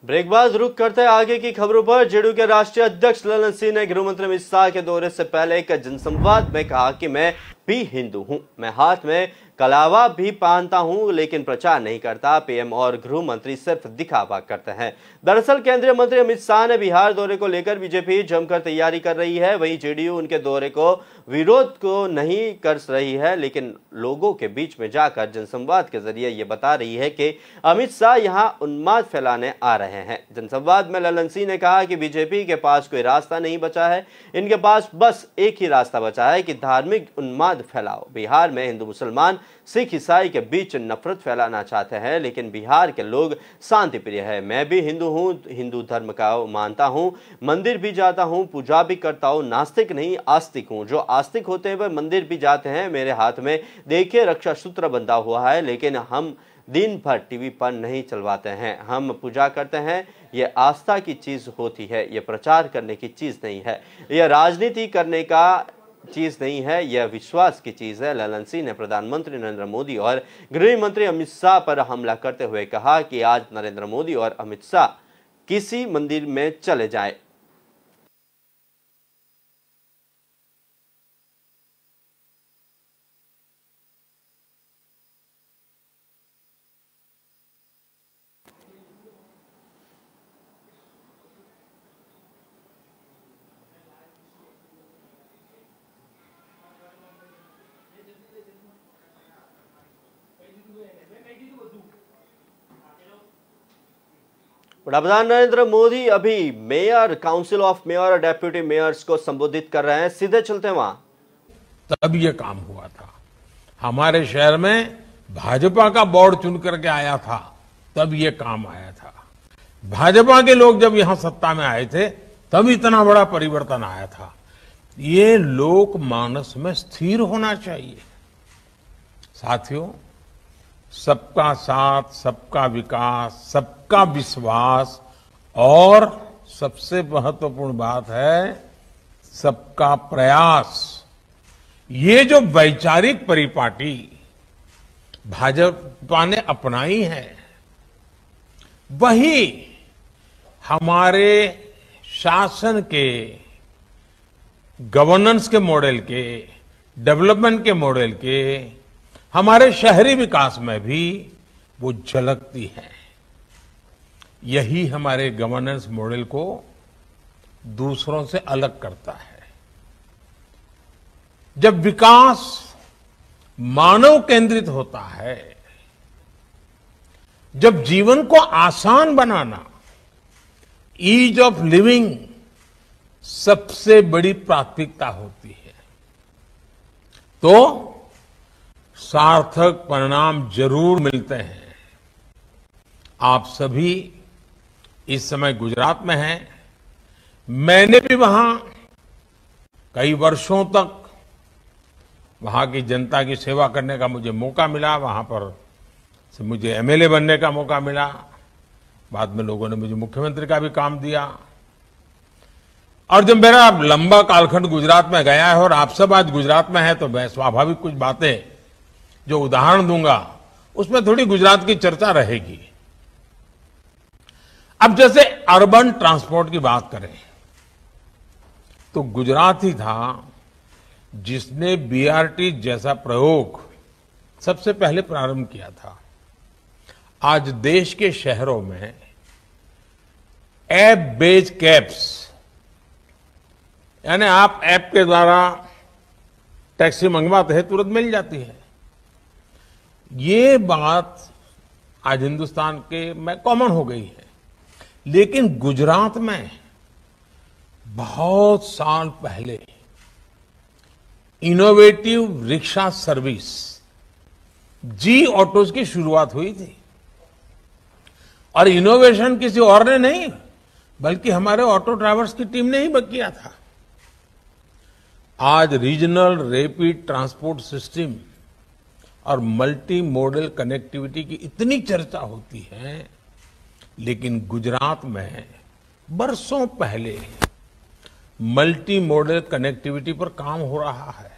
Break बाद रुक करते हैं आगे की खबरों पर। जेडीयू के राष्ट्रीय अध्यक्ष ललन सिंह ने गृह मंत्री अमित शाह के दौरे से पहले एक जनसंवाद में कहा कि मैं भी हिंदू हूं, मैं हाथ में कलावा भी पहनता हूं, लेकिन प्रचार नहीं करता। पीएम और गृह मंत्री सिर्फ दिखावा करते हैं। दरअसल केंद्रीय मंत्री अमित शाह ने बिहार दौरे को लेकर बीजेपी जमकर तैयारी कर रही है। वहीं जेडीयू उनके दौरे को विरोध को नहीं कर रही है, लेकिन लोगों के बीच में जाकर जनसंवाद के जरिए ये बता रही है कि अमित शाह यहां उन्माद फैलाने आ रहे हैं। जनसंवाद में ललन सिंह ने कहा कि बीजेपी के पास कोई रास्ता नहीं बचा है, इनके पास बस एक ही रास्ता बचा है कि धार्मिक उन्माद फैलाओ। बिहार में हिंदू मुसलमान सिख ईसाई के बीच नफरत फैलाना चाहते हैं, लेकिन बिहार के लोग शांति प्रिय है। मैं भी हिंदू हूं, हिंदू धर्म का मानता हूं, मंदिर भी जाता हूं, पूजा भी करता हूं, नास्तिक नहीं आस्तिक हूं। जो आस्तिक होते हैं वह मंदिर भी जाते हैं। मेरे हाथ में देखिए रक्षा सूत्र बंधा हुआ है, लेकिन हम दिन भर टीवी पर नहीं चलवाते हैं। हम पूजा करते हैं, ये आस्था की चीज होती है, ये प्रचार करने की चीज नहीं है, यह राजनीति करने का चीज नहीं है, यह विश्वास की चीज है। ललन सिंह ने प्रधानमंत्री नरेंद्र मोदी और गृह मंत्री अमित शाह पर हमला करते हुए कहा कि आज नरेंद्र मोदी और अमित शाह किसी मंदिर में चले जाएं, वडाप्रधान नरेंद्र मोदी अभी मेयर, काउंसिल ऑफ मेयर और डेप्यूटी मेयर्स को संबोधित कर रहे हैं। सीधे चलते हैं वहां। तब ये काम हुआ था। हमारे शहर में भाजपा का बोर्ड चुन करके आया था, तब ये काम आया था। भाजपा के लोग जब यहां सत्ता में आए थे, तब इतना बड़ा परिवर्तन आया था। ये लोक मानस में स्थिर होना चाहिए। साथियों, सबका साथ, सबका विकास, सबका विश्वास और सबसे महत्वपूर्ण बात है सबका प्रयास। ये जो वैचारिक परिपाटी भाजपा ने अपनाई है, वही हमारे शासन के, गवर्नेंस के मॉडल के, डेवलपमेंट के मॉडल के, हमारे शहरी विकास में भी वो झलकती है। यही हमारे गवर्नेंस मॉडल को दूसरों से अलग करता है। जब विकास मानव केंद्रित होता है, जब जीवन को आसान बनाना, ईज ऑफ लिविंग सबसे बड़ी प्राथमिकता होती है, तो सार्थक परिणाम जरूर मिलते हैं। आप सभी इस समय गुजरात में हैं। मैंने भी वहां कई वर्षों तक वहां की जनता की सेवा करने का मुझे मौका मिला। वहां पर से मुझे एमएलए बनने का मौका मिला। बाद में लोगों ने मुझे मुख्यमंत्री का भी काम दिया। और जब मेरा लंबा कालखंड गुजरात में गया है और आप सब आज गुजरात में हैं, तो मैं स्वाभाविक कुछ बातें जो उदाहरण दूंगा उसमें थोड़ी गुजरात की चर्चा रहेगी। अब जैसे अर्बन ट्रांसपोर्ट की बात करें, तो गुजरात ही था जिसने बीआरटी जैसा प्रयोग सबसे पहले प्रारंभ किया था। आज देश के शहरों में ऐप बेस्ड कैब्स, यानी आप ऐप के द्वारा टैक्सी मंगवाते हैं, तुरंत मिल जाती है। ये बात आज हिंदुस्तान के में कॉमन हो गई है, लेकिन गुजरात में बहुत साल पहले इनोवेटिव रिक्शा सर्विस जी ऑटोज की शुरुआत हुई थी। और इनोवेशन किसी और ने नहीं, बल्कि हमारे ऑटो ड्राइवर्स की टीम ने ही किया था। आज रीजनल रैपिड ट्रांसपोर्ट सिस्टम और मल्टी मॉडल कनेक्टिविटी की इतनी चर्चा होती है, लेकिन गुजरात में बरसों पहले मल्टी मॉडल कनेक्टिविटी पर काम हो रहा है।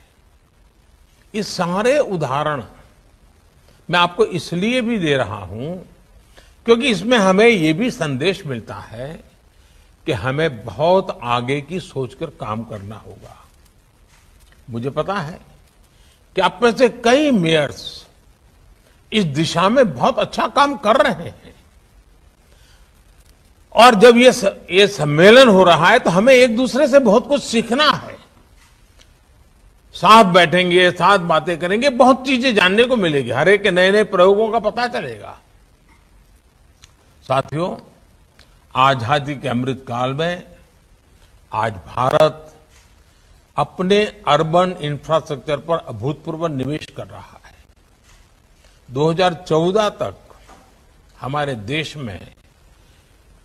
ये सारे उदाहरण मैं आपको इसलिए भी दे रहा हूं क्योंकि इसमें हमें ये भी संदेश मिलता है कि हमें बहुत आगे की सोचकर काम करना होगा। मुझे पता है कि आप में से कई मेयर्स इस दिशा में बहुत अच्छा काम कर रहे हैं और जब ये सम्मेलन हो रहा है तो हमें एक दूसरे से बहुत कुछ सीखना है। साथ बैठेंगे, साथ बातें करेंगे, बहुत चीजें जानने को मिलेगी, हर एक के नए नए प्रयोगों का पता चलेगा। साथियों, आजादी के अमृत काल में आज भारत अपने अर्बन इंफ्रास्ट्रक्चर पर अभूतपूर्व निवेश कर रहा है। 2014 तक हमारे देश में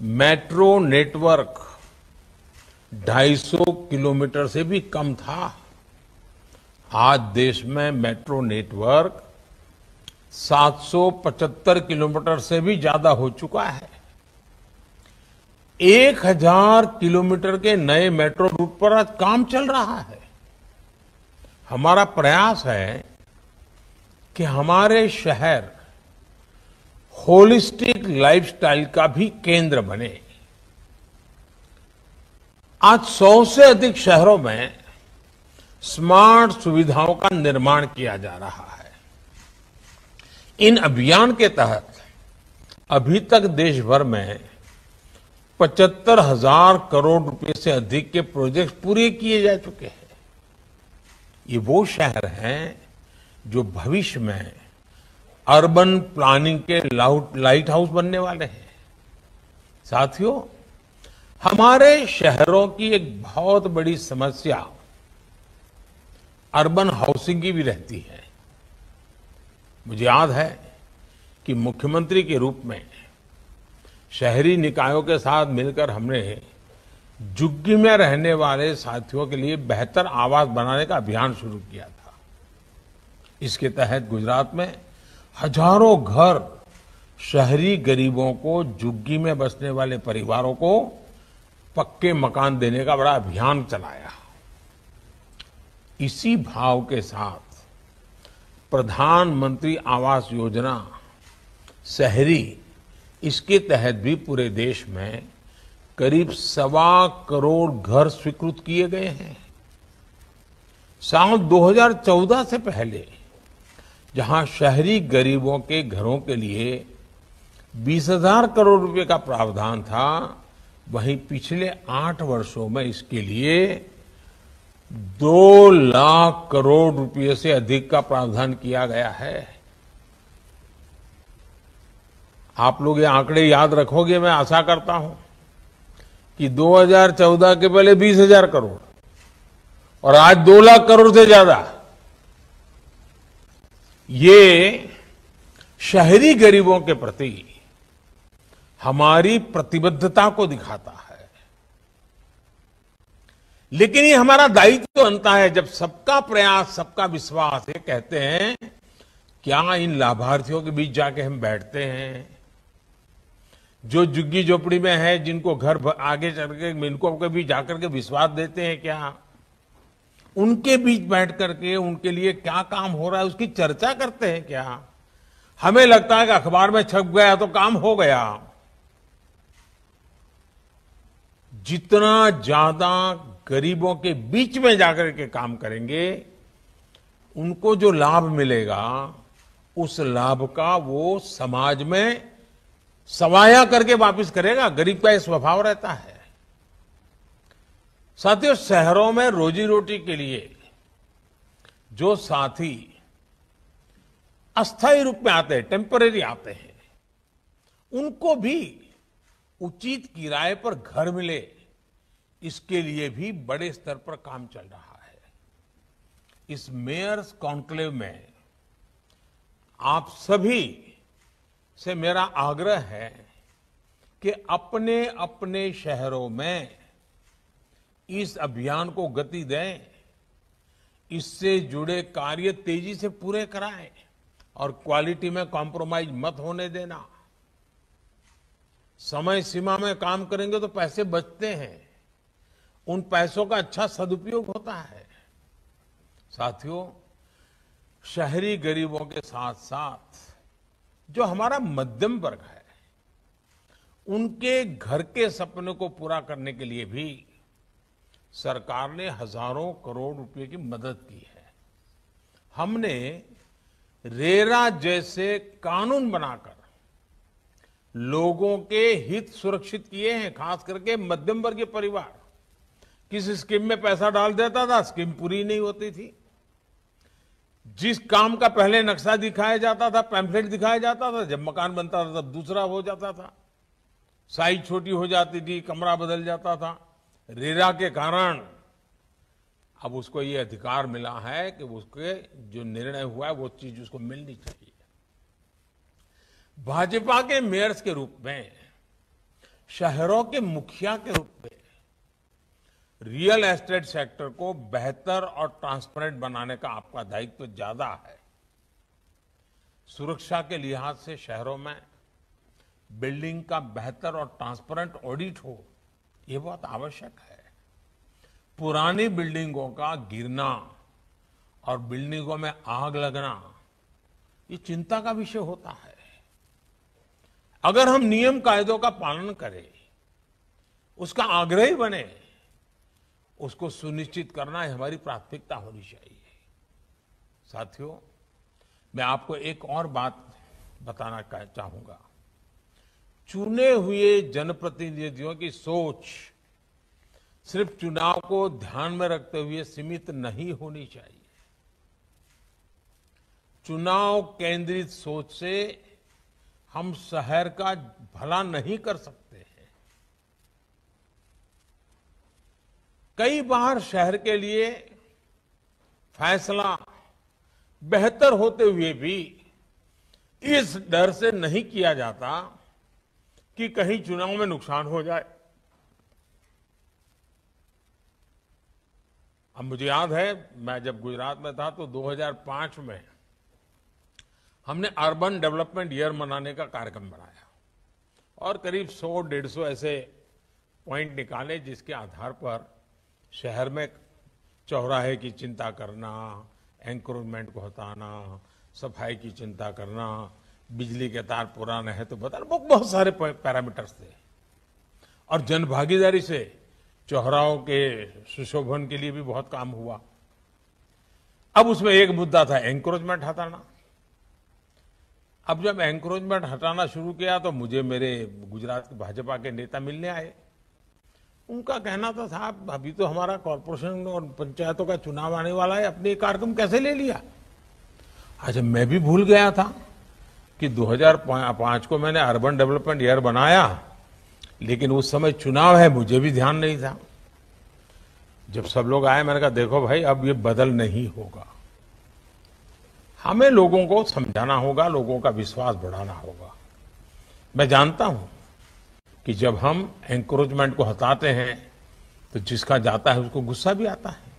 मेट्रो नेटवर्क 250 किलोमीटर से भी कम था। आज देश में मेट्रो नेटवर्क 775 किलोमीटर से भी ज्यादा हो चुका है। 1000 किलोमीटर के नए मेट्रो रूट पर आज काम चल रहा है। हमारा प्रयास है कि हमारे शहर होलिस्टिक लाइफस्टाइल का भी केंद्र बने। आज 100 से अधिक शहरों में स्मार्ट सुविधाओं का निर्माण किया जा रहा है। इन अभियान के तहत अभी तक देश भर में 75,000 करोड़ रुपए से अधिक के प्रोजेक्ट पूरे किए जा चुके हैं। ये वो शहर हैं जो भविष्य में अर्बन प्लानिंग के लाइट हाउस बनने वाले हैं। साथियों, हमारे शहरों की एक बहुत बड़ी समस्या अर्बन हाउसिंग की भी रहती है। मुझे याद है कि मुख्यमंत्री के रूप में शहरी निकायों के साथ मिलकर हमने झुग्गी में रहने वाले साथियों के लिए बेहतर आवास बनाने का अभियान शुरू किया था। इसके तहत गुजरात में हजारों घर शहरी गरीबों को, झुग्गी में बसने वाले परिवारों को पक्के मकान देने का बड़ा अभियान चलाया। इसी भाव के साथ प्रधानमंत्री आवास योजना शहरी, इसके तहत भी पूरे देश में करीब 1.25 करोड़ घर स्वीकृत किए गए हैं। साल 2014 से पहले जहां शहरी गरीबों के घरों के लिए 20,000 करोड़ रुपए का प्रावधान था, वहीं पिछले 8 वर्षों में इसके लिए 2 लाख करोड़ रुपए से अधिक का प्रावधान किया गया है। आप लोग ये आंकड़े याद रखोगे, मैं आशा करता हूं कि 2014 के पहले 20,000 करोड़ और आज 2 लाख करोड़ से ज्यादा। ये शहरी गरीबों के प्रति हमारी प्रतिबद्धता को दिखाता है। लेकिन ये हमारा दायित्व बनता है, जब सबका प्रयास, सबका विश्वास, ये कहते हैं, क्या इन लाभार्थियों के बीच जाके हम बैठते हैं, जो झुग्गी झोपड़ी में है, जिनको घर आगे चल के, इनको कभी जाकर के विश्वास देते हैं क्या? उनके बीच बैठ करके उनके लिए क्या काम हो रहा है उसकी चर्चा करते हैं क्या? हमें लगता है कि अखबार में छप गया तो काम हो गया। जितना ज्यादा गरीबों के बीच में जाकर के काम करेंगे, उनको जो लाभ मिलेगा, उस लाभ का वो समाज में सवाया करके वापस करेगा। गरीब का यह स्वभाव रहता है। साथियों, शहरों में रोजी रोटी के लिए जो साथी अस्थायी रूप में आते हैं, टेम्परेरी आते हैं, उनको भी उचित किराए पर घर मिले, इसके लिए भी बड़े स्तर पर काम चल रहा है। इस मेयर्स कॉन्क्लेव में आप सभी से मेरा आग्रह है कि अपने अपने शहरों में इस अभियान को गति दें, इससे जुड़े कार्य तेजी से पूरे कराएं और क्वालिटी में कॉम्प्रोमाइज मत होने देना। समय सीमा में काम करेंगे तो पैसे बचते हैं, उन पैसों का अच्छा सदुपयोग होता है। साथियों, शहरी गरीबों के साथ साथ जो हमारा मध्यम वर्ग है, उनके घर के सपने को पूरा करने के लिए भी सरकार ने हजारों करोड़ रुपए की मदद की है। हमने रेरा जैसे कानून बनाकर लोगों के हित सुरक्षित किए हैं, खास करके मध्यम वर्गीय परिवार। किसी स्कीम में पैसा डाल देता था, स्कीम पूरी नहीं होती थी। जिस काम का पहले नक्शा दिखाया जाता था, पैम्फलेट दिखाया जाता था, जब मकान बनता था तब दूसरा हो जाता था, साइज छोटी हो जाती थी, कमरा बदल जाता था। रेरा के कारण अब उसको ये अधिकार मिला है कि उसके जो निर्णय हुआ है वो चीज उसको मिलनी चाहिए। भाजपा के मेयर्स के रूप में, शहरों के मुखिया के रूप में रियल एस्टेट सेक्टर को बेहतर और ट्रांसपेरेंट बनाने का आपका दायित्व ज्यादा है। सुरक्षा के लिहाज से शहरों में बिल्डिंग का बेहतर और ट्रांसपेरेंट ऑडिट हो, ये बहुत आवश्यक है। पुरानी बिल्डिंगों का गिरना और बिल्डिंगों में आग लगना, ये चिंता का विषय होता है। अगर हम नियम कायदों का पालन करें, उसका आग्रही बने, उसको सुनिश्चित करना हमारी प्राथमिकता होनी चाहिए। साथियों, मैं आपको एक और बात बताना चाहूंगा। चुने हुए जनप्रतिनिधियों की सोच सिर्फ चुनाव को ध्यान में रखते हुए सीमित नहीं होनी चाहिए। चुनाव केंद्रित सोच से हम शहर का भला नहीं कर सकते हैं। कई बार शहर के लिए फैसला बेहतर होते हुए भी इस डर से नहीं किया जाता कि कहीं चुनाव में नुकसान हो जाए। अब मुझे याद है, मैं जब गुजरात में था तो 2005 में हमने अर्बन डेवलपमेंट ईयर मनाने का कार्यक्रम बनाया और करीब 100-150 ऐसे पॉइंट निकाले जिसके आधार पर शहर में चौराहे की चिंता करना, एंक्रोचमेंट को हटाना, सफाई की चिंता करना, बिजली के तार पुराने हैं तो बताना, बहुत सारे पैरामीटर्स थे। और जनभागीदारी से चौराहों के सुशोभन के लिए भी बहुत काम हुआ। अब उसमें एक मुद्दा था एंक्रोचमेंट हटाना। अब जब एंक्रोचमेंट हटाना शुरू किया तो मुझे मेरे गुजरात के भाजपा के नेता मिलने आए। उनका कहना था, साहब अभी तो हमारा कॉर्पोरेशन और पंचायतों का चुनाव आने वाला है, अपने कार्यक्रम कैसे ले लिया। अच्छा, मैं भी भूल गया था कि 2005 को मैंने अर्बन डेवलपमेंट ईयर बनाया, लेकिन उस समय चुनाव है, मुझे भी ध्यान नहीं था। जब सब लोग आए, मैंने कहा देखो भाई, अब ये बदल नहीं होगा। हमें लोगों को समझाना होगा, लोगों का विश्वास बढ़ाना होगा। मैं जानता हूं कि जब हम एंक्रोचमेंट को हटाते हैं तो जिसका जाता है उसको गुस्सा भी आता है,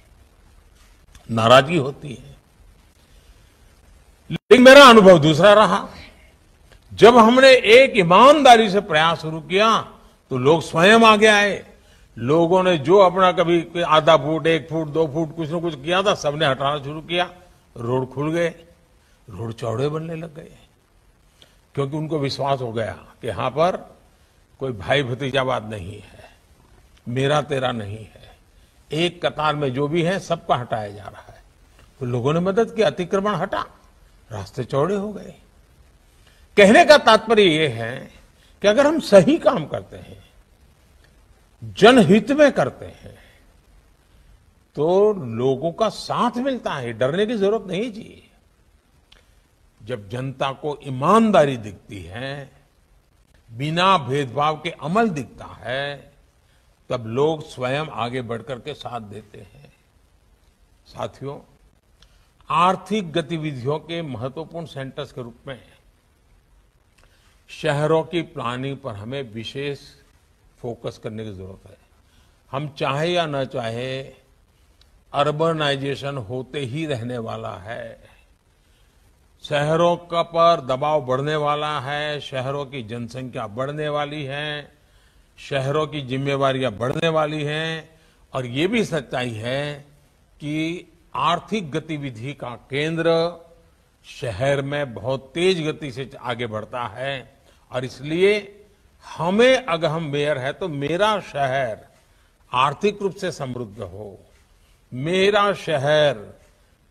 नाराजगी होती है। लेकिन मेरा अनुभव दूसरा रहा। जब हमने एक ईमानदारी से प्रयास शुरू किया तो लोग स्वयं आगे आए। लोगों ने जो अपना कभी आधा फुट, 1 फुट, 2 फुट कुछ न कुछ किया था, सबने हटाना शुरू किया। रोड खुल गए, रोड चौड़े बनने लग गए, क्योंकि उनको विश्वास हो गया कि यहां पर कोई भाई भतीजावाद नहीं है, मेरा तेरा नहीं है, एक कतार में जो भी है सबका हटाया जा रहा है। तो लोगों ने मदद की, अतिक्रमण हटा, रास्ते चौड़े हो गए। कहने का तात्पर्य यह है कि अगर हम सही काम करते हैं, जनहित में करते हैं, तो लोगों का साथ मिलता है, डरने की जरूरत नहीं जी। जब जनता को ईमानदारी दिखती है, बिना भेदभाव के अमल दिखता है, तब लोग स्वयं आगे बढ़कर के साथ देते हैं। साथियों, आर्थिक गतिविधियों के महत्वपूर्ण सेंटर्स के रूप में शहरों की प्लानिंग पर हमें विशेष फोकस करने की जरूरत है। हम चाहे या न चाहे, अर्बनाइजेशन होते ही रहने वाला है। शहरों का पर दबाव बढ़ने वाला है, शहरों की जनसंख्या बढ़ने वाली है, शहरों की जिम्मेवारियां बढ़ने वाली हैं, और ये भी सच्चाई है कि आर्थिक गतिविधि का केंद्र शहर में बहुत तेज गति से आगे बढ़ता है। और इसलिए हमें अगर हम मेयर है तो मेरा शहर आर्थिक रूप से समृद्ध हो, मेरा शहर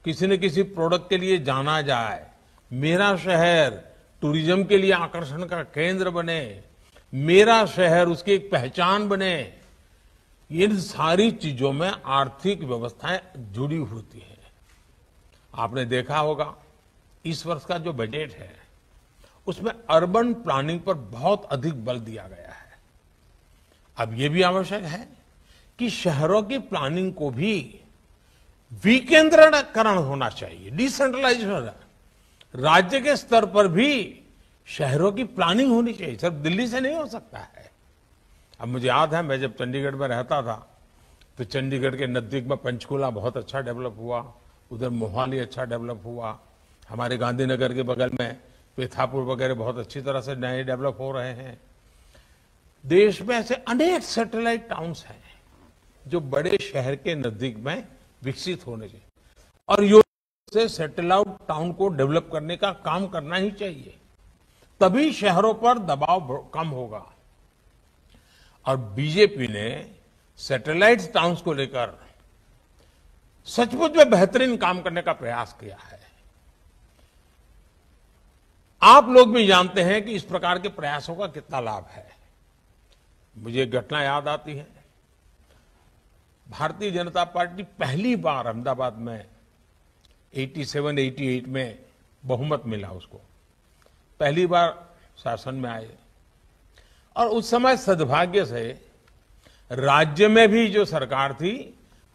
किसी न किसी प्रोडक्ट के लिए जाना जाए, मेरा शहर टूरिज्म के लिए आकर्षण का केंद्र बने, मेरा शहर उसकी एक पहचान बने। इन सारी चीजों में आर्थिक व्यवस्थाएं जुड़ी होती हैं। आपने देखा होगा इस वर्ष का जो बजट है उसमें अर्बन प्लानिंग पर बहुत अधिक बल दिया गया है। अब यह भी आवश्यक है कि शहरों की प्लानिंग को भी विकेंद्रीकरण होना चाहिए, डिसेंट्रलाइजेशन। राज्य के स्तर पर भी शहरों की प्लानिंग होनी चाहिए, सिर्फ दिल्ली से नहीं हो सकता है। अब मुझे याद है मैं जब चंडीगढ़ में रहता था तो चंडीगढ़ के नजदीक में पंचकुला बहुत अच्छा डेवलप हुआ, उधर मोहाली अच्छा डेवलप हुआ, हमारे गांधीनगर के बगल में पेथापुर वगैरह बहुत अच्छी तरह से नए डेवलप हो रहे हैं। देश में ऐसे अनेक सैटेलाइट टाउन्स हैं जो बड़े शहर के नजदीक में विकसित होने चाहिए और योग से सैटेलाइट टाउन को डेवलप करने का काम करना ही चाहिए, तभी शहरों पर दबाव कम होगा। और बीजेपी ने सैटेलाइट टाउन्स को लेकर सचमुच में बेहतरीन काम करने का प्रयास किया है। आप लोग भी जानते हैं कि इस प्रकार के प्रयासों का कितना लाभ है। मुझे एक घटना याद आती है। भारतीय जनता पार्टी पहली बार अहमदाबाद में 87-88 में बहुमत मिला उसको, पहली बार शासन में आए। और उस समय सद्भाग्य से राज्य में भी जो सरकार थी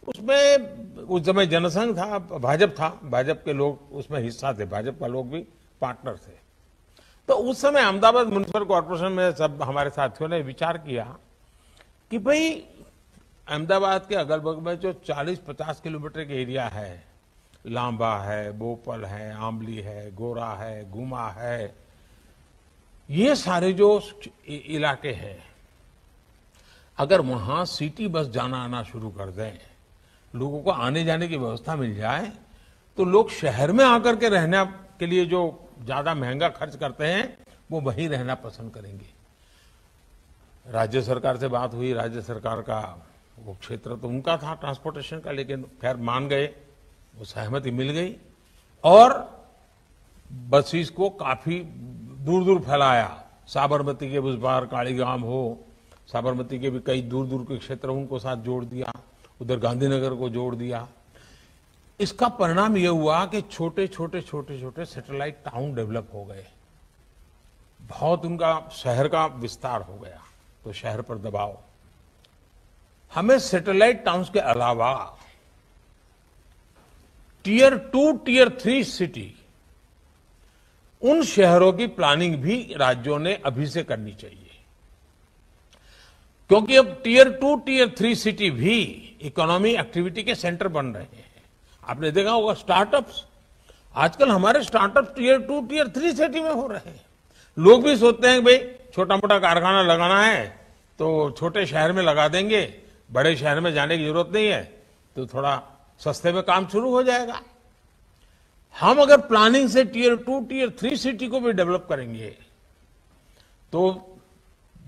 उसमें उस समय जनसंघ था, भाजपा के लोग उसमें हिस्सा थे, भाजपा का लोग भी पार्टनर थे। तो उस समय अहमदाबाद म्युनिसिपल कॉर्पोरेशन में सब हमारे साथियों ने विचार किया कि भाई अहमदाबाद के अगल बगल में जो 40-50 किलोमीटर के एरिया है, लांबा है, बोपल है, आमली है, गोरा है, गुमा है, ये सारे जो इलाके हैं, अगर वहां सिटी बस जाना आना शुरू कर दें, लोगों को आने जाने की व्यवस्था मिल जाए, तो लोग शहर में आकर के रहने के लिए जो ज्यादा महंगा खर्च करते हैं वो वहीं रहना पसंद करेंगे। राज्य सरकार से बात हुई, राज्य सरकार का वो क्षेत्र तो उनका था ट्रांसपोर्टेशन का, लेकिन खैर मान गए, वो सहमति मिल गई और बसेस को काफी दूर दूर फैलाया। साबरमती के उस पार कालीगाम हो, साबरमती के भी कई दूर दूर के क्षेत्र उनको साथ जोड़ दिया, उधर गांधीनगर को जोड़ दिया। इसका परिणाम यह हुआ कि छोटे छोटे सैटेलाइट टाउन डेवलप हो गए, बहुत उनका शहर का विस्तार हो गया। तो शहर पर दबाव, हमें सैटेलाइट टाउन्स के अलावा टियर 2, टियर 3 सिटी, उन शहरों की प्लानिंग भी राज्यों ने अभी से करनी चाहिए, क्योंकि अब टियर 2, टियर 3 सिटी भी इकोनॉमी एक्टिविटी के सेंटर बन रहे हैं। आपने देखा होगा स्टार्टअप्स, आजकल हमारे स्टार्टअप्स टियर 2, टियर 3 सिटी में हो रहे हैं। लोग भी सोचते हैं भाई छोटा मोटा कारखाना लगाना है तो छोटे शहर में लगा देंगे, बड़े शहर में जाने की जरूरत नहीं है, तो थोड़ा सस्ते में काम शुरू हो जाएगा। हम अगर प्लानिंग से टियर 2, टियर 3 सिटी को भी डेवलप करेंगे तो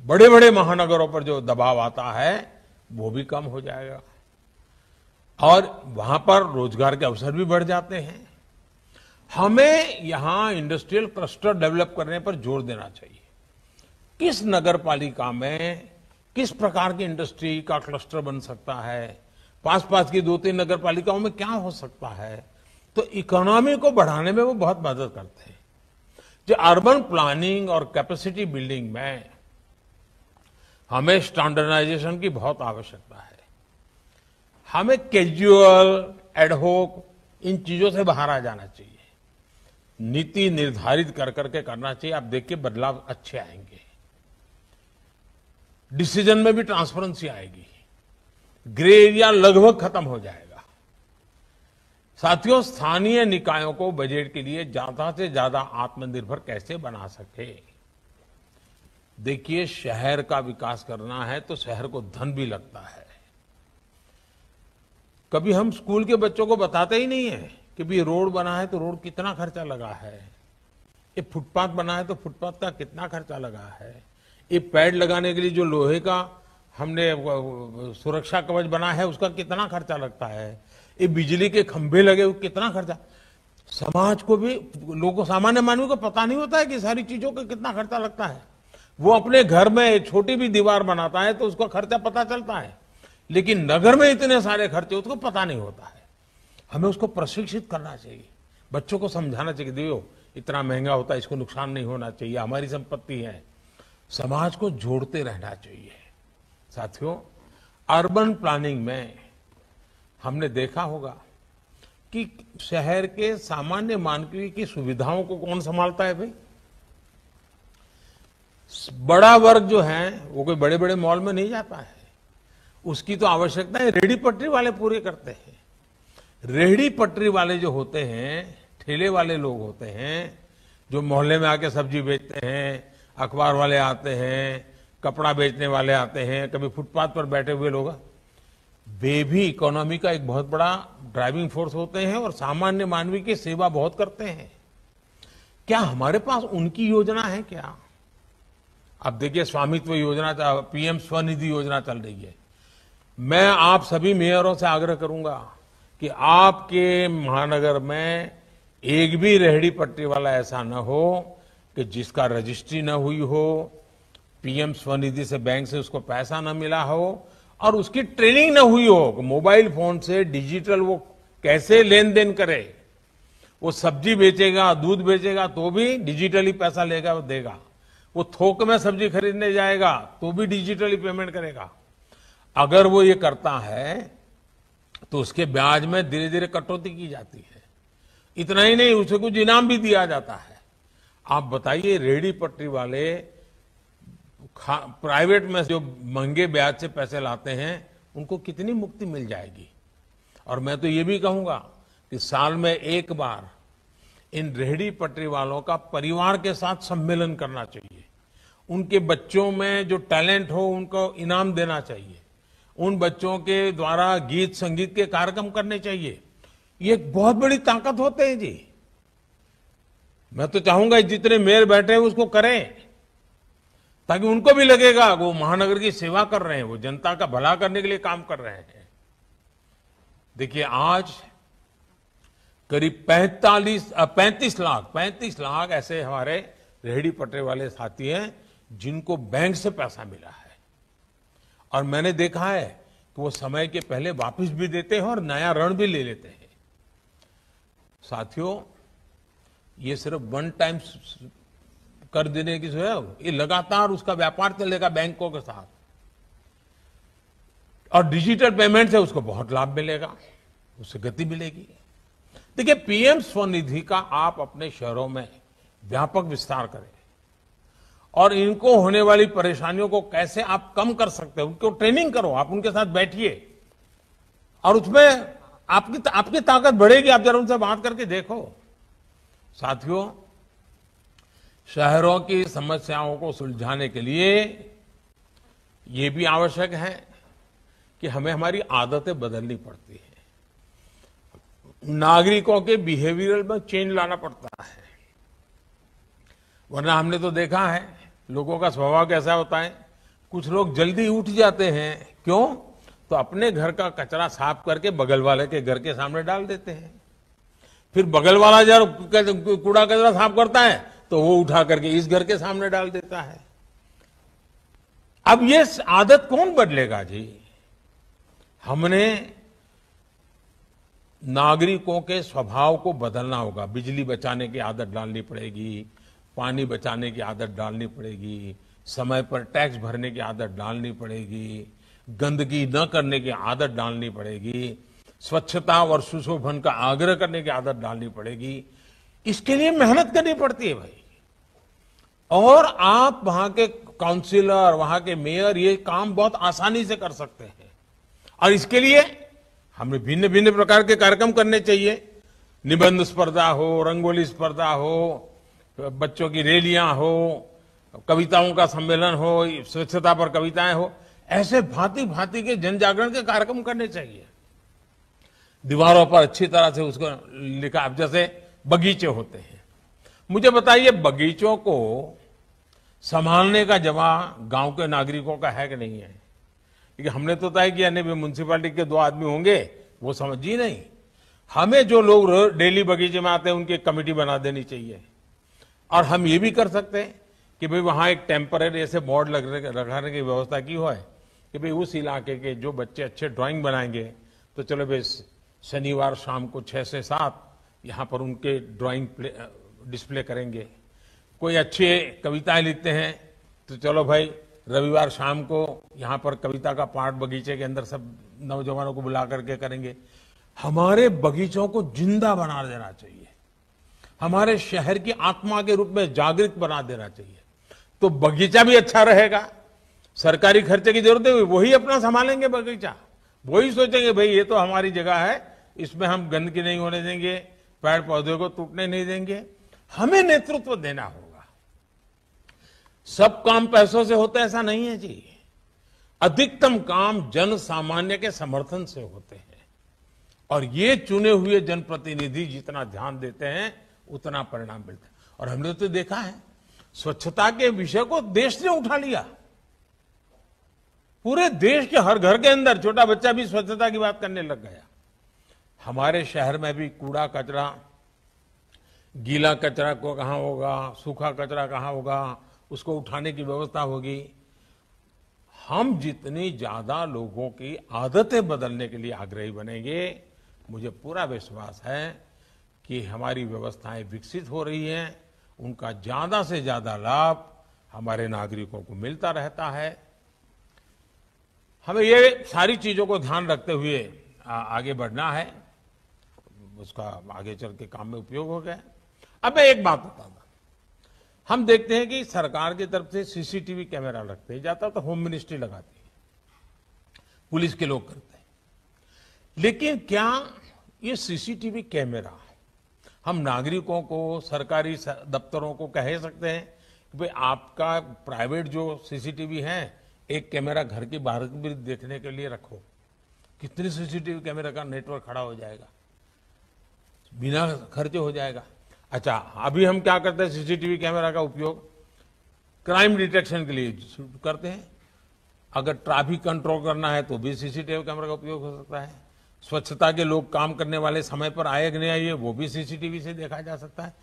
बड़े बड़े महानगरों पर जो दबाव आता है वो भी कम हो जाएगा और वहां पर रोजगार के अवसर भी बढ़ जाते हैं। हमें यहां इंडस्ट्रियल क्लस्टर डेवलप करने पर जोर देना चाहिए। किस नगर पालिका में किस प्रकार की इंडस्ट्री का क्लस्टर बन सकता है, पास की 2-3 नगर पालिकाओं में क्या हो सकता है, तो इकोनॉमी को बढ़ाने में वो बहुत मदद करते हैं। जो अर्बन प्लानिंग और कैपेसिटी बिल्डिंग में हमें स्टैंडर्डाइजेशन की बहुत आवश्यकता है। हमें कैजुअल, एडहोक इन चीजों से बाहर आ जाना चाहिए, नीति निर्धारित कर करके करना चाहिए। आप देखिए बदलाव अच्छे आएंगे, डिसीजन में भी ट्रांसपेरेंसी आएगी, ग्रे एरिया लगभग खत्म हो जाएगा। साथियों, स्थानीय निकायों को बजट के लिए ज्यादा से ज्यादा आत्मनिर्भर कैसे बना सके। देखिए, शहर का विकास करना है तो शहर को धन भी लगता है। कभी हम स्कूल के बच्चों को बताते ही नहीं है कि भी रोड बना है तो रोड कितना खर्चा लगा है, ये फुटपाथ बना है तो फुटपाथ का कितना खर्चा लगा है, ये पैड लगाने के लिए जो लोहे का हमने सुरक्षा कवच बना है उसका कितना खर्चा लगता है, ये बिजली के खंभे लगे वो कितना खर्चा। समाज को भी, लोगों सामान्य मानव को पता नहीं होता है कि सारी चीजों का कितना खर्चा लगता है। वो अपने घर में एक छोटी भी दीवार बनाता है तो उसका खर्चा पता चलता है, लेकिन नगर में इतने सारे खर्चे उसको पता नहीं होता है। हमें उसको प्रशिक्षित करना चाहिए, बच्चों को समझाना चाहिए, देखो इतना महंगा होता है, इसको नुकसान नहीं होना चाहिए, हमारी संपत्ति है। समाज को जोड़ते रहना चाहिए। साथियों, अर्बन प्लानिंग में हमने देखा होगा कि शहर के सामान्य मानवीय की सुविधाओं को कौन संभालता है भाई? बड़ा वर्ग जो है वो कोई बड़े बड़े मॉल में नहीं जाता है, उसकी तो आवश्यकताएं रेहड़ी पटरी वाले पूरे करते हैं। रेहड़ी पटरी वाले जो होते हैं, ठेले वाले लोग होते हैं, जो मोहल्ले में आके सब्जी बेचते हैं, अखबार वाले आते हैं, कपड़ा बेचने वाले आते हैं, कभी फुटपाथ पर बैठे हुए लोग, वे भी इकोनॉमी का एक बहुत बड़ा ड्राइविंग फोर्स होते हैं और सामान्य मानवीय की सेवा बहुत करते हैं। क्या हमारे पास उनकी योजना है क्या? अब देखिए, स्वामित्व योजना, पीएम स्वनिधि योजना चल रही है। मैं आप सभी मेयरों से आग्रह करूंगा कि आपके महानगर में एक भी रेहड़ी पट्टी वाला ऐसा न हो कि जिसका रजिस्ट्री न हुई हो, पीएम स्वनिधि से बैंक से उसको पैसा न मिला हो और उसकी ट्रेनिंग न हुई हो, मोबाइल फोन से डिजिटल वो कैसे लेन देन करे। वो सब्जी बेचेगा, दूध बेचेगा तो भी डिजिटली पैसा लेगा, वो देगा। वो थोक में सब्जी खरीदने जाएगा तो भी डिजिटली पेमेंट करेगा। अगर वो ये करता है तो उसके ब्याज में धीरे धीरे कटौती की जाती है। इतना ही नहीं, उसे कुछ इनाम भी दिया जाता है। आप बताइए, रेहड़ी पटरी वाले प्राइवेट में जो महंगे ब्याज से पैसे लाते हैं उनको कितनी मुक्ति मिल जाएगी। और मैं तो ये भी कहूंगा कि साल में एक बार इन रेहड़ी पटरी वालों का परिवार के साथ सम्मेलन करना चाहिए। उनके बच्चों में जो टैलेंट हो उनको इनाम देना चाहिए। उन बच्चों के द्वारा गीत संगीत के कार्यक्रम करने चाहिए। ये एक बहुत बड़ी ताकत होते हैं जी। मैं तो चाहूंगा जितने मेयर बैठे हैं उसको करें, ताकि उनको भी लगेगा वो महानगर की सेवा कर रहे हैं, वो जनता का भला करने के लिए काम कर रहे हैं। देखिए, आज करीब 35 लाख ऐसे हमारे रेहड़ी पटरी वाले साथी हैं जिनको बैंक से पैसा मिला है। और मैंने देखा है कि वो समय के पहले वापस भी देते हैं और नया ऋण भी ले लेते हैं। साथियों, ये सिर्फ वन टाइम कर देने की सुविधा, ये लगातार उसका व्यापार चलेगा बैंकों के साथ, और डिजिटल पेमेंट से उसको बहुत लाभ मिलेगा, उससे गति मिलेगी। देखिए, पीएम स्वनिधि का आप अपने शहरों में व्यापक विस्तार करें और इनको होने वाली परेशानियों को कैसे आप कम कर सकते हैं उनको ट्रेनिंग करो। आप उनके साथ बैठिए और उसमें आपकी ताकत बढ़ेगी। आप जरा उनसे बात करके देखो। साथियों, शहरों की समस्याओं को सुलझाने के लिए ये भी आवश्यक है कि हमें हमारी आदतें बदलनी पड़ती है। नागरिकों के बिहेवियर में चेंज लाना पड़ता है, वरना हमने तो देखा है लोगों का स्वभाव कैसा होता है। कुछ लोग जल्दी उठ जाते हैं, क्यों? तो अपने घर का कचरा साफ करके बगल वाले के घर के सामने डाल देते हैं। फिर बगल वाला जब कूड़ा कचरा साफ करता है तो वो उठा करके इस घर के सामने डाल देता है। अब ये आदत कौन बदलेगा जी? हमने नागरिकों के स्वभाव को बदलना होगा। बिजली बचाने की आदत डालनी पड़ेगी, पानी बचाने की आदत डालनी पड़ेगी, समय पर टैक्स भरने की आदत डालनी पड़ेगी, गंदगी न करने की आदत डालनी पड़ेगी, स्वच्छता और सुशोभन का आग्रह करने की आदत डालनी पड़ेगी। इसके लिए मेहनत करनी पड़ती है भाई। और आप वहां के काउंसिलर, वहां के मेयर ये काम बहुत आसानी से कर सकते हैं। और इसके लिए हमें भिन्न भिन्न प्रकार के कार्यक्रम करने चाहिए। निबंध स्पर्धा हो, रंगोली स्पर्धा हो, बच्चों की रैलियां हो, कविताओं का सम्मेलन हो, स्वच्छता पर कविताएं हो, ऐसे भांति भांति के जन जागरण के कार्यक्रम करने चाहिए। दीवारों पर अच्छी तरह से उसको लिखा, जैसे बगीचे होते हैं। मुझे बताइए, बगीचों को संभालने का जवाब गांव के नागरिकों का है कि नहीं है? क्योंकि हमने तो तय किया नहीं, म्यूनसिपालिटी के 2 आदमी होंगे, वो समझी नहीं। हमें जो लोग डेली बगीचे में आते हैं उनकी एक कमेटी बना देनी चाहिए। और हम ये भी कर सकते हैं कि भाई वहां एक टेम्पररी ऐसे बोर्ड लगाने की व्यवस्था की हो है कि भाई उस इलाके के जो बच्चे अच्छे ड्राइंग बनाएंगे तो चलो भाई शनिवार शाम को 6 से 7 यहाँ पर उनके ड्राइंग डिस्प्ले करेंगे। कोई अच्छे कविताएं लिखते हैं तो चलो भाई रविवार शाम को यहाँ पर कविता का पाठ बगीचे के अंदर सब नौजवानों को बुला करके करेंगे। हमारे बगीचों को जिंदा बना देना चाहिए, हमारे शहर की आत्मा के रूप में जागृत बना देना चाहिए, तो बगीचा भी अच्छा रहेगा। सरकारी खर्चे की जरूरत है, वही अपना संभालेंगे बगीचा, वही सोचेंगे भाई ये तो हमारी जगह है, इसमें हम गंदगी नहीं होने देंगे, पेड़ पौधे को टूटने नहीं देंगे। हमें नेतृत्व देना होगा। सब काम पैसों से होता है ऐसा नहीं है जी। अधिकतम काम जन सामान्य के समर्थन से होते हैं, और ये चुने हुए जनप्रतिनिधि जितना ध्यान देते हैं उतना परिणाम मिलता है। और हमने तो देखा है स्वच्छता के विषय को देश ने उठा लिया। पूरे देश के हर घर के अंदर छोटा बच्चा भी स्वच्छता की बात करने लग गया। हमारे शहर में भी कूड़ा कचरा, गीला कचरा को कहां होगा, सूखा कचरा कहां होगा, उसको उठाने की व्यवस्था होगी। हम जितनी ज्यादा लोगों की आदतें बदलने के लिए आग्रही बनेंगे, मुझे पूरा विश्वास है कि हमारी व्यवस्थाएं विकसित हो रही हैं, उनका ज्यादा से ज्यादा लाभ हमारे नागरिकों को मिलता रहता है। हमें ये सारी चीजों को ध्यान रखते हुए आगे बढ़ना है, उसका आगे चल के काम में उपयोग हो गया। अब मैं एक बात बताऊंगा, हम देखते हैं कि सरकार की तरफ से सीसीटीवी कैमरा रखते हैं, जाता तो होम मिनिस्ट्री लगाती है, पुलिस के लोग करते हैं। लेकिन क्या ये सीसीटीवी कैमरा हम नागरिकों को, सरकारी दफ्तरों को कह सकते हैं कि भाई आपका प्राइवेट जो सीसीटीवी है, एक कैमरा घर के बाहर भी देखने के लिए रखो? कितने सीसीटीवी कैमरा का नेटवर्क खड़ा हो जाएगा, बिना खर्चे हो जाएगा। अच्छा, अभी हम क्या करते हैं, सीसीटीवी कैमरा का उपयोग क्राइम डिटेक्शन के लिए करते हैं। अगर ट्रैफिक कंट्रोल करना है तो भी सीसीटीवी कैमरा का उपयोग हो सकता है। स्वच्छता के लोग काम करने वाले समय पर आए कि नहीं आए, वो भी सीसीटीवी से देखा जा सकता है।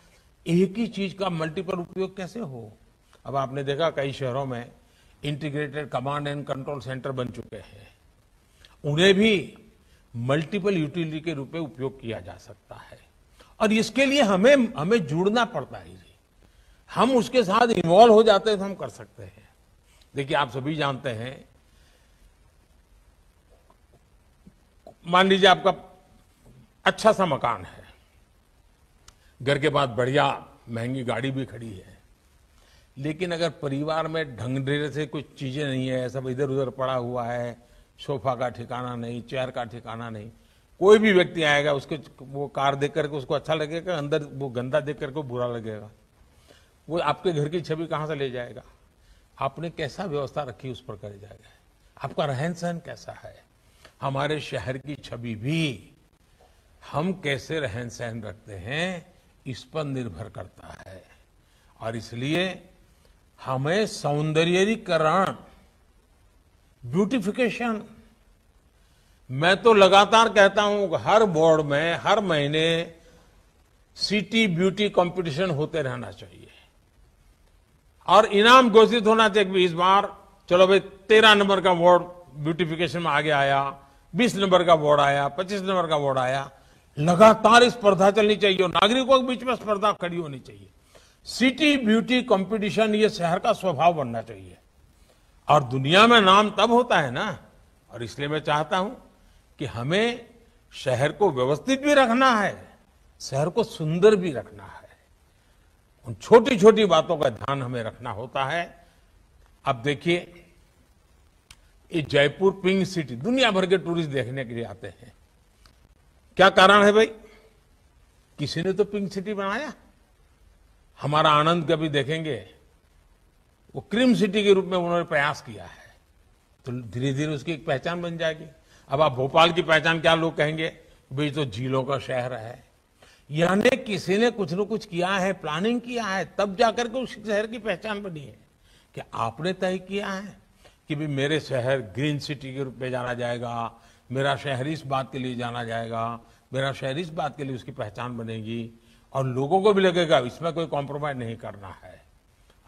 एक ही चीज का मल्टीपल उपयोग कैसे हो? अब आपने देखा कई शहरों में integrated command and control centre बन चुके हैं, उन्हें भी मल्टीपल यूटिलिटी के रूप में उपयोग किया जा सकता है। और इसके लिए हमें जुड़ना पड़ता है जी। हम उसके साथ इन्वॉल्व हो जाते हैं तो हम कर सकते हैं। देखिए, आप सभी जानते हैं, मान लीजिए आपका अच्छा सा मकान है, घर के पास बढ़िया महंगी गाड़ी भी खड़ी है, लेकिन अगर परिवार में ढंग से कुछ चीजें नहीं है, सब इधर उधर पड़ा हुआ है, सोफा का ठिकाना नहीं, चेयर का ठिकाना नहीं, कोई भी व्यक्ति आएगा उसके वो कार देख करके उसको अच्छा लगेगा, अंदर वो गंदा देख करके बुरा लगेगा, वो आपके घर की छवि कहां से ले जाएगा? आपने कैसा व्यवस्था रखी उस पर कर जाएगा। आपका रहन सहन कैसा है? हमारे शहर की छवि भी हम कैसे रहन सहन रखते हैं इस पर निर्भर करता है। और इसलिए हमें सौंदर्यीकरण, ब्यूटिफिकेशन, मैं तो लगातार कहता हूं हर बोर्ड में हर महीने सिटी ब्यूटी कंपटीशन होते रहना चाहिए और इनाम घोषित होना चाहिए कि इस बार चलो भाई 13 नंबर का वार्ड ब्यूटिफिकेशन में आगे आया, 20 नंबर का वार्ड आया, 25 नंबर का वार्ड आया। लगातार स्पर्धा चलनी चाहिए और नागरिकों के बीच में स्पर्धा खड़ी होनी चाहिए। सिटी ब्यूटी कंपटीशन ये शहर का स्वभाव बनना चाहिए। और दुनिया में नाम तब होता है ना, और इसलिए मैं चाहता हूं कि हमें शहर को व्यवस्थित भी रखना है, शहर को सुंदर भी रखना है। उन छोटी छोटी बातों का ध्यान हमें रखना होता है। अब देखिए, ये जयपुर पिंक सिटी, दुनिया भर के टूरिस्ट देखने के लिए आते हैं। क्या कारण है भाई? किसी ने तो पिंक सिटी बनाया। हमारा आनंद कभी देखेंगे, वो क्रीम सिटी के रूप में उन्होंने प्रयास किया है, तो धीरे धीरे उसकी एक पहचान बन जाएगी। अब आप भोपाल की पहचान क्या लोग कहेंगे? भाई तो झीलों का शहर है। यानी किसी ने कुछ न कुछ किया है, प्लानिंग किया है, तब जाकर के उस शहर की पहचान बनी है। कि आपने तय किया है कि भी मेरे शहर ग्रीन सिटी के रूप में जाना जाएगा, मेरा शहर इस बात के लिए जाना जाएगा, मेरा शहर इस बात के लिए उसकी पहचान बनेगी, और लोगों को भी लगेगा इसमें कोई कॉम्प्रोमाइज नहीं करना है।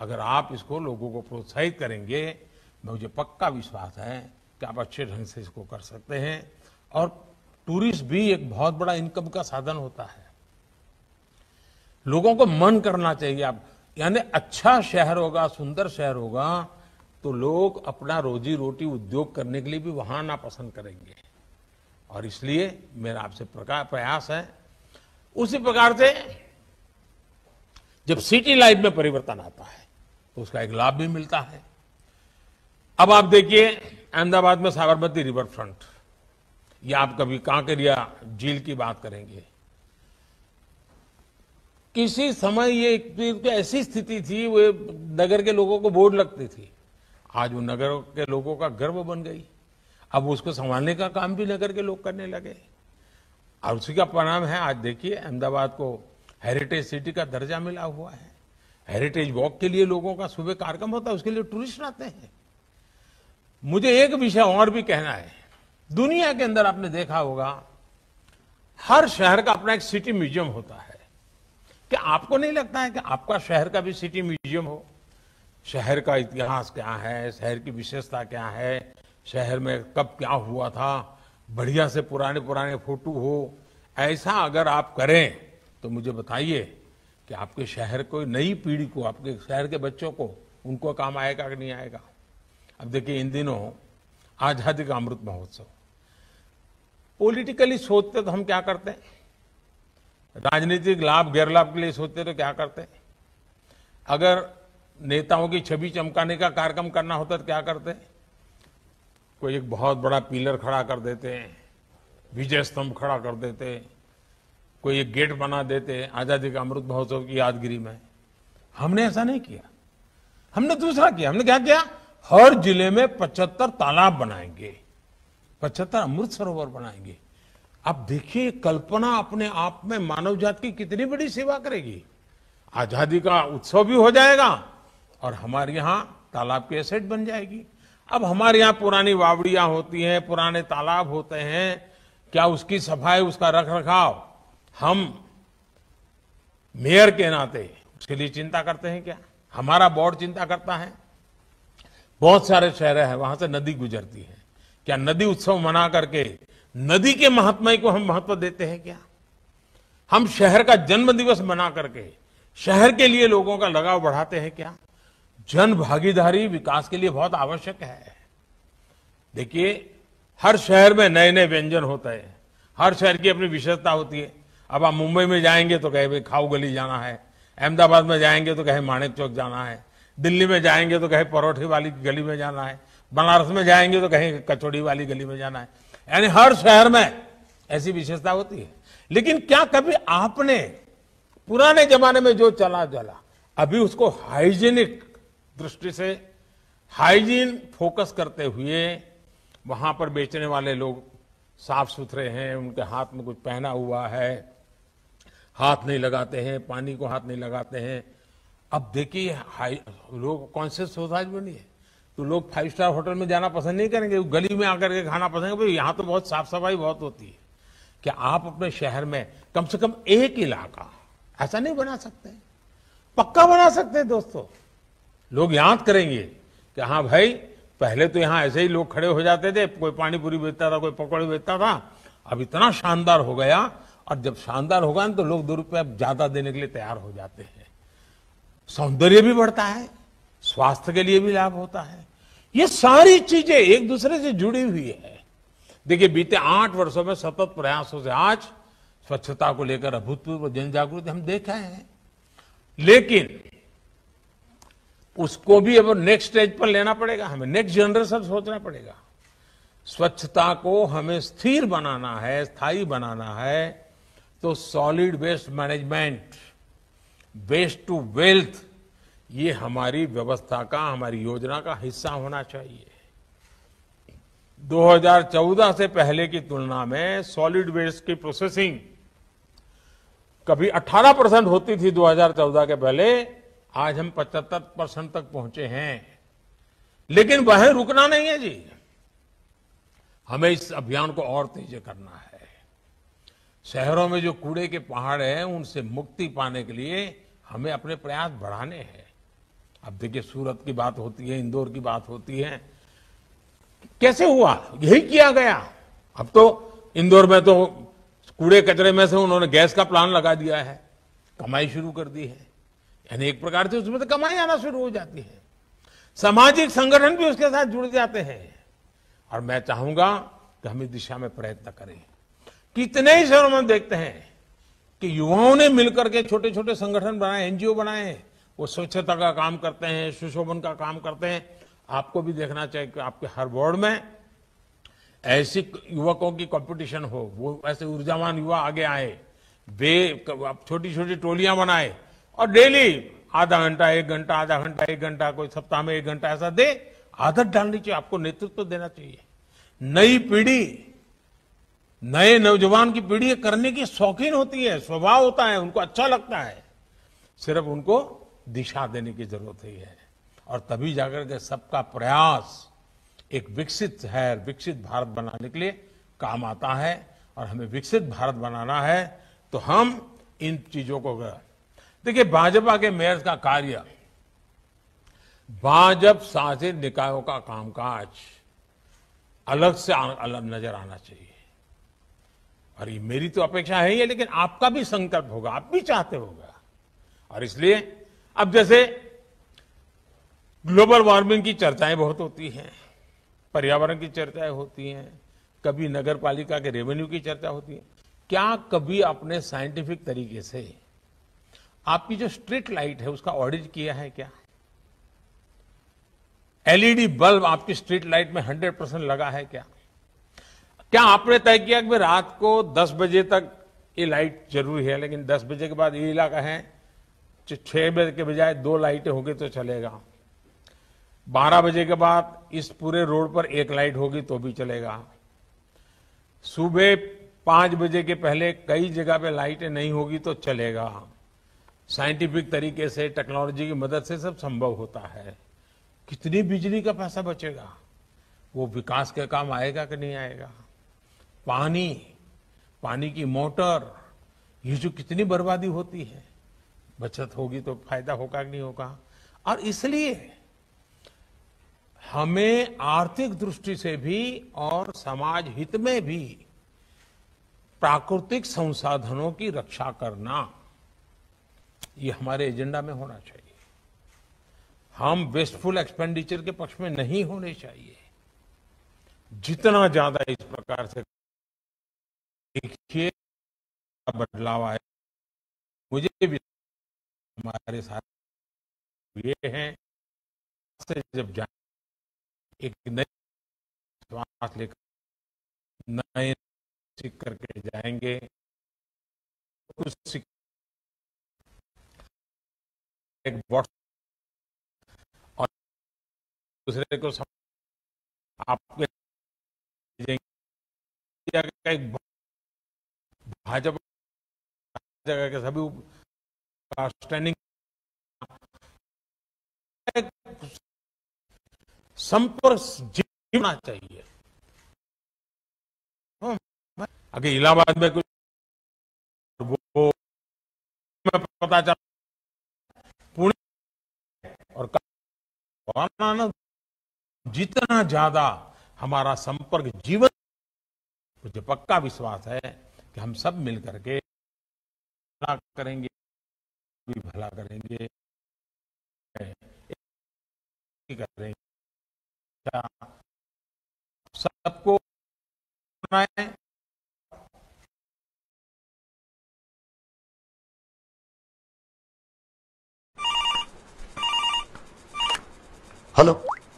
अगर आप इसको लोगों को प्रोत्साहित करेंगे, मुझे पक्का विश्वास है कि आप अच्छे ढंग से इसको कर सकते हैं। और टूरिस्ट भी एक बहुत बड़ा इनकम का साधन होता है। लोगों को मन करना चाहिए, आप यानी अच्छा शहर होगा, सुंदर शहर होगा, तो लोग अपना रोजी रोटी उद्योग करने के लिए भी वहां आना पसंद करेंगे। और इसलिए मेरा आपसे प्रयास है, उसी प्रकार से जब सिटी लाइफ में परिवर्तन आता है तो उसका एक लाभ भी मिलता है। अब आप देखिए अहमदाबाद में साबरमती रिवर फ्रंट, या आप कभी कांकरिया झील की बात करेंगे, किसी समय ये ऐसी स्थिति थी, वो नगर के लोगों को बोझ लगती थी, आज वो नगर के लोगों का गर्व बन गई। अब उसको संभालने का काम भी नगर के लोग करने लगे, और उसी का परिणाम है आज देखिए अहमदाबाद को हेरिटेज सिटी का दर्जा मिला हुआ है। हेरिटेज वॉक के लिए लोगों का सुबह कार्यक्रम होता है, उसके लिए टूरिस्ट आते हैं। मुझे एक विषय और भी कहना है, दुनिया के अंदर आपने देखा होगा हर शहर का अपना एक सिटी म्यूजियम होता है। क्या आपको नहीं लगता है कि आपका शहर का भी सिटी म्यूजियम हो? शहर का इतिहास क्या है, शहर की विशेषता क्या है, शहर में कब क्या हुआ था, बढ़िया से पुराने पुराने फोटो हो, ऐसा अगर आप करें तो मुझे बताइए कि आपके शहर को, नई पीढ़ी को, आपके शहर के बच्चों को, उनको काम आएगा कि नहीं आएगा। अब देखिए इन दिनों आजादी का अमृत महोत्सव, पॉलिटिकली सोचते तो हम क्या करते हैं, राजनीतिक लाभ गैर लाभ के लिए सोचते तो क्या करते हैं, अगर नेताओं की छवि चमकाने का कार्यक्रम करना होता तो क्या करते हैं, कोई एक बहुत बड़ा पिलर खड़ा कर देते हैं, विजय स्तंभ खड़ा कर देते, कोई एक गेट बना देते आजादी का अमृत महोत्सव की यादगिरी में। हमने ऐसा नहीं किया, हमने दूसरा किया। हमने क्या किया, हर जिले में 75 तालाब बनाएंगे, 75 अमृत सरोवर बनाएंगे। अब देखिए कल्पना अपने आप में मानव जाति की कितनी बड़ी सेवा करेगी। आजादी का उत्सव भी हो जाएगा और हमारे यहाँ तालाब की एसेट बन जाएगी। अब हमारे यहाँ पुरानी वावड़ियां होती हैं, पुराने तालाब होते हैं, क्या उसकी सफाई, उसका रख रखाव हम मेयर के नाते उसके लिए चिंता करते हैं क्या? हमारा बोर्ड चिंता करता है? बहुत सारे शहर हैं वहां से नदी गुजरती है, क्या नदी उत्सव मना करके नदी के महात्म्य को हम महत्व देते हैं क्या? हम शहर का जन्म दिवस मना करके शहर के लिए लोगों का लगाव बढ़ाते हैं क्या? जन भागीदारी विकास के लिए बहुत आवश्यक है। देखिए हर शहर में नए नए व्यंजन होते हैं, हर शहर की अपनी विशेषता होती है। अब आप मुंबई में जाएंगे तो कहे भाई खाऊ गली जाना है, अहमदाबाद में जाएंगे तो कहे माणिक चौक जाना है, दिल्ली में जाएंगे तो कहे परोठे वाली गली में जाना है, बनारस में जाएंगे तो कहे कचौड़ी वाली गली में जाना है। यानी हर शहर में ऐसी विशेषता होती है। लेकिन क्या कभी आपने पुराने जमाने में जो चला अभी उसको हाइजीनिक दृष्टि से, हाइजीन फोकस करते हुए, वहां पर बेचने वाले लोग साफ सुथरे हैं, उनके हाथ में कुछ पहना हुआ है, हाथ नहीं लगाते हैं, पानी को हाथ नहीं लगाते हैं। अब देखिए लोग कॉन्शियस सोसाइटी बनी है, तो लोग 5 स्टार होटल में जाना पसंद नहीं करेंगे, गली में आकर के खाना पसंद करेंगे। यहाँ तो बहुत साफ सफाई बहुत होती है। क्या आप अपने शहर में कम से कम एक इलाका ऐसा नहीं बना सकते? पक्का बना सकते हैं दोस्तों। लोग याद करेंगे कि हाँ भाई पहले तो यहाँ ऐसे ही लोग खड़े हो जाते थे, कोई पानी पूरी बेचता था, कोई पकौड़े बेचता था, अब इतना शानदार हो गया। और जब शानदार होगा ना तो लोग 2 रुपये ज्यादा देने के लिए तैयार हो जाते हैं। सौंदर्य भी बढ़ता है, स्वास्थ्य के लिए भी लाभ होता है। ये सारी चीजें एक दूसरे से जुड़ी हुई है। देखिए बीते 8 वर्षों में सतत प्रयासों से आज स्वच्छता को लेकर अभूतपूर्व जन जागृति हम देख रहे हैं। लेकिन उसको भी अब नेक्स्ट स्टेज पर लेना पड़ेगा, हमें नेक्स्ट जनरेशन सोचना पड़ेगा। स्वच्छता को हमें स्थिर बनाना है, स्थायी बनाना है, तो solid waste management, waste to wealth, ये हमारी व्यवस्था का, हमारी योजना का हिस्सा होना चाहिए। 2014 से पहले की तुलना में सॉलिड वेस्ट की प्रोसेसिंग कभी 18% होती थी 2014 के पहले, आज हम 75% तक पहुंचे हैं। लेकिन वह रुकना नहीं है जी। हमें इस अभियान को और तेज करना है। शहरों में जो कूड़े के पहाड़ हैं उनसे मुक्ति पाने के लिए हमें अपने प्रयास बढ़ाने हैं। अब देखिए, सूरत की बात होती है, इंदौर की बात होती है, कैसे हुआ? यही किया गया। अब तो इंदौर में तो कूड़े कचरे में से उन्होंने गैस का प्लांट लगा दिया है, कमाई शुरू कर दी है। यानी एक प्रकार से उसमें तो कमाई आना शुरू हो जाती है। सामाजिक संगठन भी उसके साथ जुड़ जाते हैं। और मैं चाहूंगा कि हम इस दिशा में प्रयत्न करें। कितने ही शहरों में देखते हैं कि युवाओं ने मिलकर के छोटे छोटे संगठन बनाए, एनजीओ बनाए, वो स्वच्छता का काम करते हैं, सुशोभन का काम करते हैं। आपको भी देखना चाहिए कि आपके हर वार्ड में ऐसी युवकों की कंपटीशन हो, वो ऐसे ऊर्जावान युवा आगे आए, वे छोटी छोटी टोलियां बनाए और डेली आधा घंटा, 1 घंटा, आधा घंटा, 1 घंटा, कोई सप्ताह में 1 घंटा ऐसा दे। आदत डालनी चाहिए, आपको नेतृत्व देना चाहिए। नई पीढ़ी, नए नौजवान की पीढ़ी करने की शौकीन होती है, स्वभाव होता है, उनको अच्छा लगता है। सिर्फ उनको दिशा देने की जरूरत है। और तभी जाकर के सबका प्रयास एक विकसित शहर, विकसित भारत बनाने के लिए काम आता है। और हमें विकसित भारत बनाना है तो हम इन चीजों को, देखिए भाजपा के मेयर का कार्य, भाजपा शासित निकायों का कामकाज अलग से अलग नजर आना चाहिए। और ये मेरी तो अपेक्षा है ही है, लेकिन आपका भी संकल्प होगा, आप भी चाहते होगा। और इसलिए अब जैसे ग्लोबल वार्मिंग की चर्चाएं बहुत होती हैं, पर्यावरण की चर्चाएं होती हैं, कभी नगर पालिका के रेवेन्यू की चर्चा होती है। क्या कभी आपने साइंटिफिक तरीके से आपकी जो स्ट्रीट लाइट है उसका ऑडिट किया है? क्या एलईडी बल्ब आपकी स्ट्रीट लाइट में 100% लगा है? क्या आपने तय किया कि रात को 10 बजे तक ये लाइट जरूरी है, लेकिन 10 बजे के बाद ये इलाका है 6 बजे के बजाय 2 लाइटें होगी तो चलेगा, 12 बजे के बाद इस पूरे रोड पर 1 लाइट होगी तो भी चलेगा, सुबह 5 बजे के पहले कई जगह पे लाइटें नहीं होगी तो चलेगा। साइंटिफिक तरीके से, टेक्नोलॉजी की मदद से सब संभव होता है। कितनी बिजली का पैसा बचेगा? वो विकास के काम आएगा कि नहीं आएगा? पानी की मोटर, ये जो कितनी बर्बादी होती है, बचत होगी तो फायदा होगा कि नहीं होगा? और इसलिए हमें आर्थिक दृष्टि से भी और समाज हित में भी प्राकृतिक संसाधनों की रक्षा करना, ये हमारे एजेंडा में होना चाहिए। हम वेस्टफुल एक्सपेंडिचर के पक्ष में नहीं होने चाहिए। जितना ज्यादा इस प्रकार से देखिए बदलाव आए, मुझे भी हमारे साथ ये हैं से जब जाए एक नई श्वास लेकर नए सीख करके जाएंगे, कुछ सीख एक और दूसरे को आपके एक भाजपा जगह के सभी स्टैंडिंग संपर्क जीवना चाहिए। अगर इलाहाबाद में कुछ वो पता चला, पुणे और ना, जितना ज्यादा हमारा संपर्क जीवन, मुझे पक्का विश्वास है कि हम सब मिलकर के भला करेंगे, भी भला करेंगे, करेंगे। सबको हेलो।